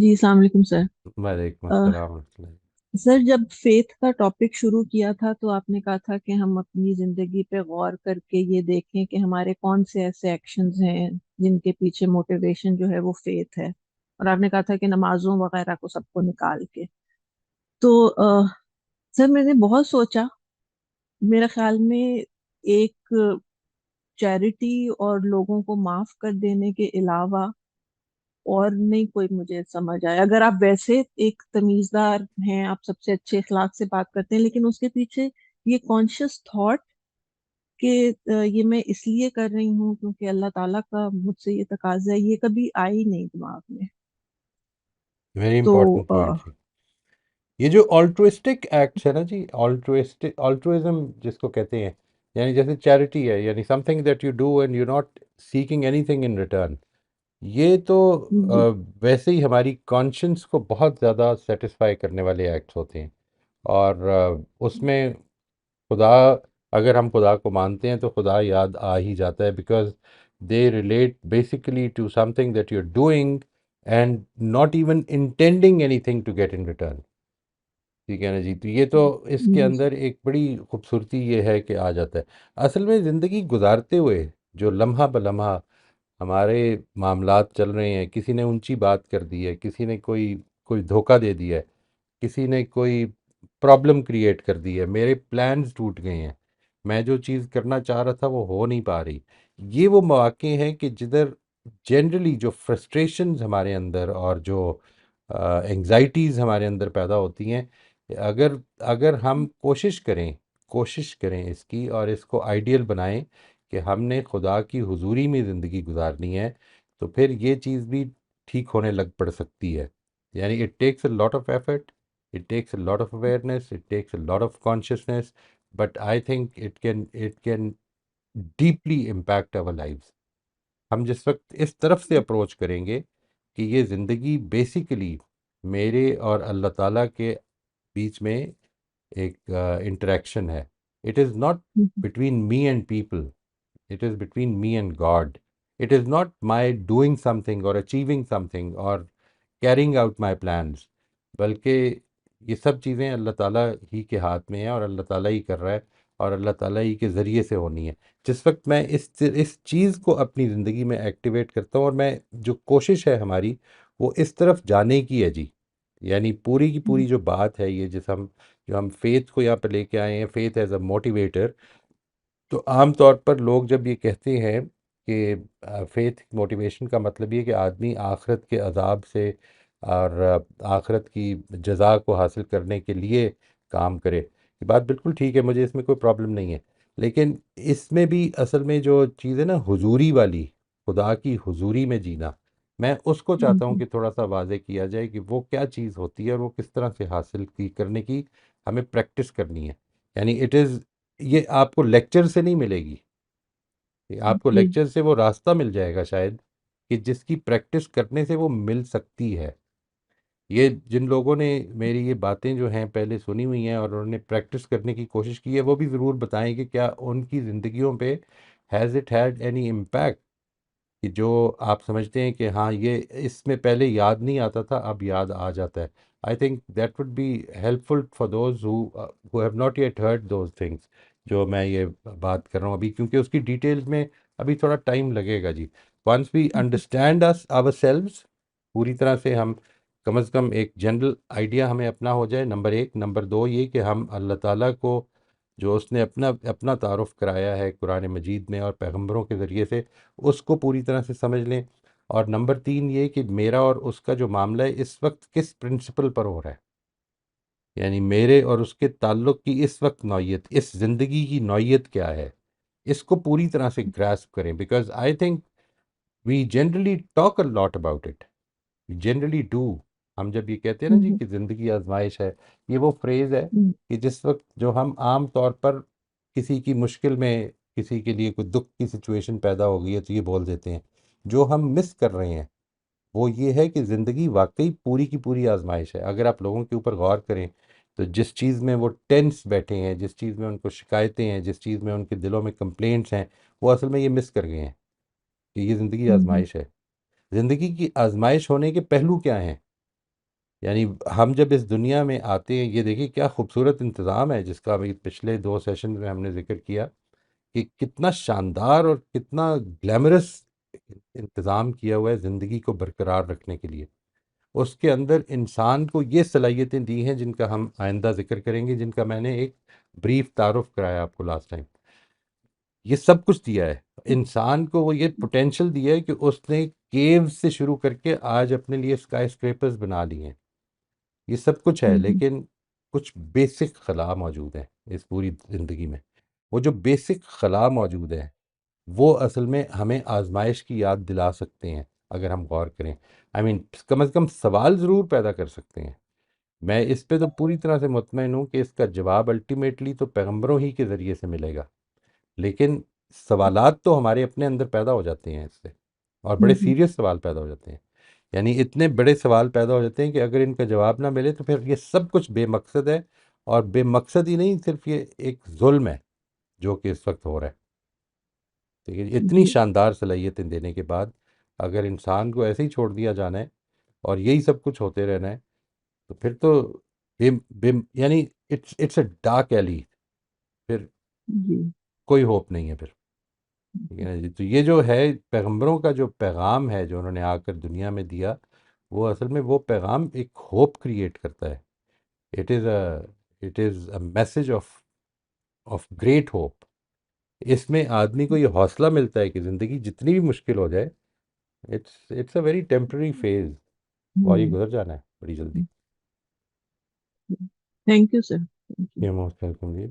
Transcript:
جی السلام علیکم سر۔ وعلیکم السلام ورحمۃ اللہ۔ سر جب فیتھ کا ٹاپک شروع کیا تھا تو آپ نے کہا تھا کہ ہم اپنی زندگی پہ غور کر کے یہ دیکھیں کہ ہمارے کون سے ایسے ایکشنز ہیں جن کے پیچھے موٹیویشن جو ہے وہ فیتھ ہے، اور آپ نے کہا تھا کہ نمازوں وغیرہ کو سب کو نکال کے تو سر میں نے بہت سوچا، میرے خیال میں ایک چیریٹی اور لوگوں کو معاف کر دینے کے علاوہ اور نہیں کوئی مجھے سمجھ آیا۔ اگر آپ ویسے ایک تمیزدار ہیں، آپ سب سے اچھے اخلاق سے بات کرتے ہیں، لیکن اس کے پیچھے یہ کانشیس تھاٹ کہ یہ میں اس لیے کر رہی ہوں کیونکہ اللہ تعالیٰ کا مجھ سے یہ تقاضا ہے، یہ کبھی آئی نہیں دماغ میں۔ ویری تو امپورٹنٹ پوائنٹ جی۔ یہ جو آلٹروسٹک ایکٹس ہے نا جی، آلٹروازم جس کو کہتے ہیں، یعنی جیسے چیریٹی ہے، یعنی some thing that you do and you not seeking any thing in return, یہ تو جی ویسے ہی ہماری کانشنس کو بہت زیادہ سیٹسفائی کرنے والے ایکٹس ہوتے ہیں۔ اور اس میں خدا، اگر ہم خدا کو مانتے ہیں تو خدا یاد آ ہی جاتا ہے، because they relate basically to something that you are doing and not even intending anything to get in return. ٹھیک ہے نا جی، تو یہ تو اس کے جی اندر ایک بڑی خوبصورتی یہ ہے کہ آ جاتا ہے۔ اصل میں زندگی گزارتے ہوئے جو لمحہ بلمحہ ہمارے معاملات چل رہے ہیں، کسی نے اونچی بات کر دی ہے، کسی نے کوئی دھوکہ دے دیا ہے، کسی نے کوئی پرابلم کریٹ کر دی ہے، میرے پلانز ٹوٹ گئے ہیں، میں جو چیز کرنا چاہ رہا تھا وہ ہو نہیں پا رہی، یہ وہ مواقع ہیں کہ جدھر جنرلی جو فرسٹریشنز ہمارے اندر اور جو انگزائٹیز ہمارے اندر پیدا ہوتی ہیں، اگر اگر ہم کوشش کریں اس کی، اور اس کو آئیڈیل بنائیں کہ ہم نے خدا کی حضوری میں زندگی گزارنی ہے، تو پھر یہ چیز بھی ٹھیک ہونے لگ پڑ سکتی ہے۔ یعنی it takes a lot of effort, it takes a lot of awareness, it takes a lot of consciousness, but I think it can deeply impact our lives۔ ہم جس وقت اس طرف سے اپروچ کریں گے کہ یہ زندگی بیسیکلی میرے اور اللہ تعالیٰ کے بیچ میں ایک انٹریکشن ہے، it is not between me and people, it is between me and God. It is not my doing something or achieving something or carrying out my plans، بلکہ یہ سب چیزیں اللہ تعالیٰ ہی کے ہاتھ میں ہیں، اور اللہ تعالیٰ ہی کر رہا ہے، اور اللہ تعالیٰ ہی کے ذریعے سے ہونی ہے۔ جس وقت میں اس چیز کو اپنی زندگی میں ایکٹیویٹ کرتا ہوں، اور میں جو کوشش ہے ہماری وہ اس طرف جانے کی ہے جی، یعنی پوری کی پوری جو بات ہے یہ جو ہم فیتھ کو یہاں پہ لے کے آئے ہیں، فیتھ ایز اے موٹیویٹر، تو عام طور پر لوگ جب یہ کہتے ہیں کہ فیتھ موٹیویشن کا مطلب یہ کہ آدمی آخرت کے عذاب سے اور آخرت کی جزا کو حاصل کرنے کے لیے کام کرے، یہ بات بالکل ٹھیک ہے، مجھے اس میں کوئی پرابلم نہیں ہے، لیکن اس میں بھی اصل میں جو چیز ہے نا حضوری والی، خدا کی حضوری میں جینا، میں اس کو چاہتا ہوں کہ تھوڑا سا واضح کیا جائے کہ وہ کیا چیز ہوتی ہے اور وہ کس طرح سے حاصل کرنے کی ہمیں پریکٹس کرنی ہے۔ یعنی اٹ از، یہ آپ کو لیکچر سے نہیں ملے گی، یہ آپ کو جی لیکچر سے وہ راستہ مل جائے گا شاید، کہ جس کی پریکٹس کرنے سے وہ مل سکتی ہے۔ یہ جن لوگوں نے میری یہ باتیں جو ہیں پہلے سنی ہوئی ہیں اور انہوں نے پریکٹس کرنے کی کوشش کی ہے، وہ بھی ضرور بتائیں کہ کیا ان کی زندگیوں پہ has it had any impact, کہ جو آپ سمجھتے ہیں کہ ہاں یہ اس میں پہلے یاد نہیں آتا تھا اب یاد آ جاتا ہے۔ I think that would be helpful for those who have not yet heard those things, جو میں یہ بات کر رہا ہوں ابھی، کیونکہ اس کی ڈیٹیلز میں ابھی تھوڑا ٹائم لگے گا جی۔ Once we understand us ourselves, پوری طرح سے ہم کم از کم ایک جنرل آئیڈیا ہمیں اپنا ہو جائے، نمبر ایک، نمبر دو یہ کہ ہم اللہ تعالیٰ کو جو اس نے اپنا تعارف کرایا ہے قرآن مجید میں اور پیغمبروں کے ذریعے سے، اس کو پوری طرح سے سمجھ لیں، اور نمبر تین یہ کہ میرا اور اس کا جو معاملہ ہے اس وقت کس پرنسپل پر ہو رہا ہے، یعنی میرے اور اس کے تعلق کی اس وقت نوعیت، اس زندگی کی نوعیت کیا ہے، اس کو پوری طرح سے گراسپ کریں، because I think we generally talk a lot about it, we generally do. ہم جب یہ کہتے ہیں نا جی کہ زندگی آزمائش ہے، یہ وہ فریز ہے کہ جس وقت جو ہم عام طور پر کسی کی مشکل میں، کسی کے لیے کوئی دکھ کی سچویشن پیدا ہو گئی ہے تو یہ بول دیتے ہیں، جو ہم مس کر رہے ہیں وہ یہ ہے کہ زندگی واقعی پوری کی پوری آزمائش ہے۔ اگر آپ لوگوں کے اوپر غور کریں تو جس چیز میں وہ ٹینس بیٹھے ہیں، جس چیز میں ان کو شکایتیں ہیں، جس چیز میں ان کے دلوں میں کمپلینٹس ہیں، وہ اصل میں یہ مس کر گئے ہیں کہ یہ زندگی آزمائش ہے۔ زندگی کی آزمائش ہونے کے پہلو کیا ہیں؟ یعنی ہم جب اس دنیا میں آتے ہیں، یہ دیکھیں کیا خوبصورت انتظام ہے جس کا ابھی پچھلے 2 سیشن میں ہم نے ذکر کیا، کہ کتنا شاندار اور کتنا گلیمرس انتظام کیا ہوا ہے زندگی کو برقرار رکھنے کے لیے۔ اس کے اندر انسان کو یہ صلاحیتیں دی ہیں جن کا ہم آئندہ ذکر کریں گے، جن کا میں نے ایک بریف تعارف کرایا آپ کو لاسٹ ٹائم۔ یہ سب کچھ دیا ہے انسان کو، وہ یہ پوٹینشیل دیا ہے کہ اس نے کیو سے شروع کر کے آج اپنے لیے اسکائی اسکریپرز بنا لیے ہیں۔ یہ سب کچھ ہے، ہوں لیکن کچھ بیسک خلا موجود ہیں اس پوری زندگی میں۔ وہ جو بیسک خلا موجود ہے وہ اصل میں ہمیں آزمائش کی یاد دلا سکتے ہیں اگر ہم غور کریں۔ آئی مین کم از کم سوال ضرور پیدا کر سکتے ہیں۔ میں اس پہ تو پوری طرح سے مطمئن ہوں کہ اس کا جواب الٹیمیٹلی تو پیغمبروں ہی کے ذریعے سے ملے گا، لیکن سوالات تو ہمارے اپنے اندر پیدا ہو جاتے ہیں اس سے، اور بڑے ہوں سیریس سوال پیدا ہو جاتے ہیں۔ یعنی اتنے بڑے سوال پیدا ہو جاتے ہیں کہ اگر ان کا جواب نہ ملے تو پھر یہ سب کچھ بے مقصد ہے، اور بے مقصد ہی نہیں، صرف یہ ایک ظلم ہے جو کہ اس وقت ہو رہا ہے۔ لیکن اتنی جی شاندار صلاحیتیں دینے کے بعد اگر انسان کو ایسے ہی چھوڑ دیا جانا ہے اور یہی سب کچھ ہوتے رہنا ہے، تو پھر تو بے بے یعنی اٹس اے ڈارک ایلی، پھر جی کوئی ہوپ نہیں ہے پھر، ٹھیک ہے نا جی؟ تو یہ جو ہے پیغمبروں کا جو پیغام ہے جو انہوں نے آ کر دنیا میں دیا، وہ اصل میں وہ پیغام ایک ہوپ کریٹ کرتا ہے۔ It is a message of great hope. اس میں آدمی کو یہ حوصلہ ملتا ہے کہ زندگی جتنی بھی مشکل ہو جائے، it's a very temporary phase, اور یہ ہوں گزر جانا ہے بڑی جلدی۔ Thank you sir, thank you. یہ موسٹ ویلکم جی۔